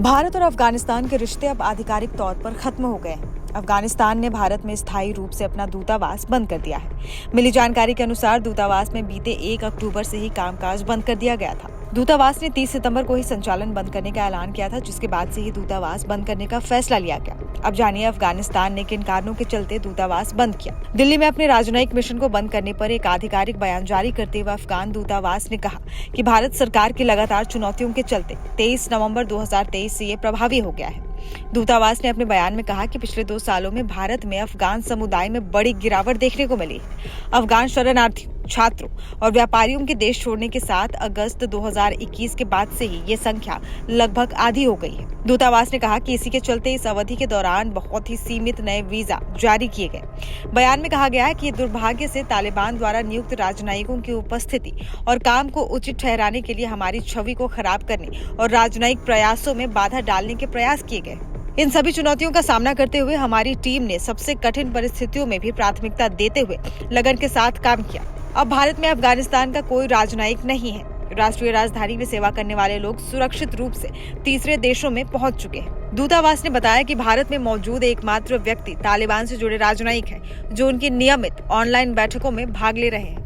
भारत और अफगानिस्तान के रिश्ते अब आधिकारिक तौर पर खत्म हो गए हैं। अफगानिस्तान ने भारत में स्थायी रूप से अपना दूतावास बंद कर दिया है। मिली जानकारी के अनुसार दूतावास में बीते 1 अक्टूबर से ही कामकाज बंद कर दिया गया था। दूतावास ने 30 सितंबर को ही संचालन बंद करने का ऐलान किया था, जिसके बाद से ही दूतावास बंद करने का फैसला लिया गया। अब जानिए अफगानिस्तान ने किन कारणों के चलते दूतावास बंद किया। दिल्ली में अपने राजनयिक मिशन को बंद करने पर एक आधिकारिक बयान जारी करते हुए अफगान दूतावास ने कहा कि भारत सरकार की लगातार चुनौतियों के चलते 23 नवंबर 2023 से ये प्रभावी हो गया है। दूतावास ने अपने बयान में कहा कि पिछले 2 सालों में भारत में अफगान समुदाय में बड़ी गिरावट देखने को मिली है। अफगान शरणार्थियों, छात्रों और व्यापारियों के देश छोड़ने के साथ अगस्त 2021 के बाद से ही ये संख्या लगभग आधी हो गई है। दूतावास ने कहा कि इसी के चलते इस अवधि के दौरान बहुत ही सीमित नए वीजा जारी किए गए। बयान में कहा गया है कि ये दुर्भाग्य से तालिबान द्वारा नियुक्त राजनयिकों की उपस्थिति और काम को उचित ठहराने के लिए हमारी छवि को खराब करने और राजनयिक प्रयासों में बाधा डालने के प्रयास किए गए। इन सभी चुनौतियों का सामना करते हुए हमारी टीम ने सबसे कठिन परिस्थितियों में भी प्राथमिकता देते हुए लगन के साथ काम किया। अब भारत में अफगानिस्तान का कोई राजनयिक नहीं है। राष्ट्रीय राजधानी में सेवा करने वाले लोग सुरक्षित रूप से तीसरे देशों में पहुंच चुके हैं। दूतावास ने बताया कि भारत में मौजूद एकमात्र व्यक्ति तालिबान से जुड़े राजनयिक हैं, जो उनकी नियमित ऑनलाइन बैठकों में भाग ले रहे हैं।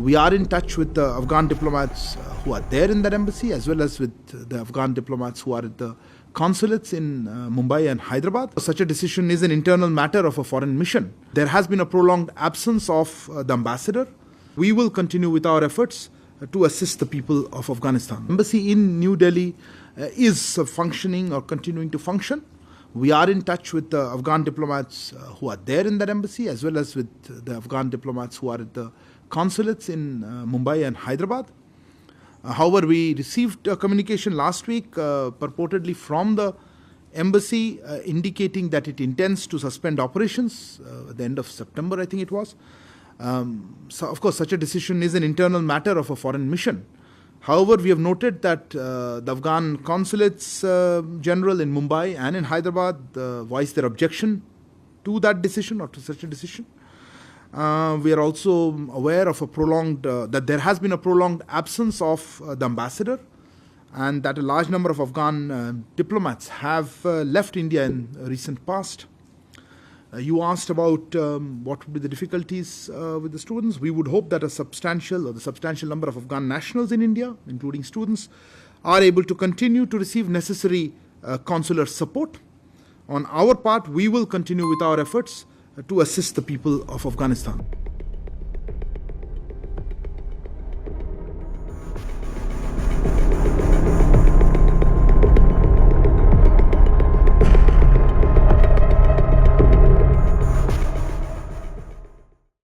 We are in touch with the Afghan diplomats who are there in that embassy, as well as with the Afghan diplomats who are at the consulates in Mumbai and Hyderabad. Such a decision is an internal matter of a foreign mission. There has been a prolonged absence of the ambassador. We will continue with our efforts to assist the people of Afghanistan. Embassy in New Delhi is functioning or continuing to function. We are in touch with the Afghan diplomats who are there in that embassy, as well as with the Afghan diplomats who are at the consulates in Mumbai and Hyderabad. However, we received a communication last week purportedly from the embassy indicating that it intends to suspend operations at the end of September, I think it was. So, of course, such a decision is an internal matter of a foreign mission. However, we have noted that the Afghan consulates general in Mumbai and in Hyderabad voiced their objection to that decision or to such a decision. We are also aware of that there has been a prolonged absence of the ambassador, and that a large number of Afghan diplomats have left India in recent past. You asked about what would be the difficulties with the students. We would hope that the substantial number of Afghan nationals in India, including students, are able to continue to receive necessary consular support. On our part, we will continue with our efforts to assist the people of Afghanistan.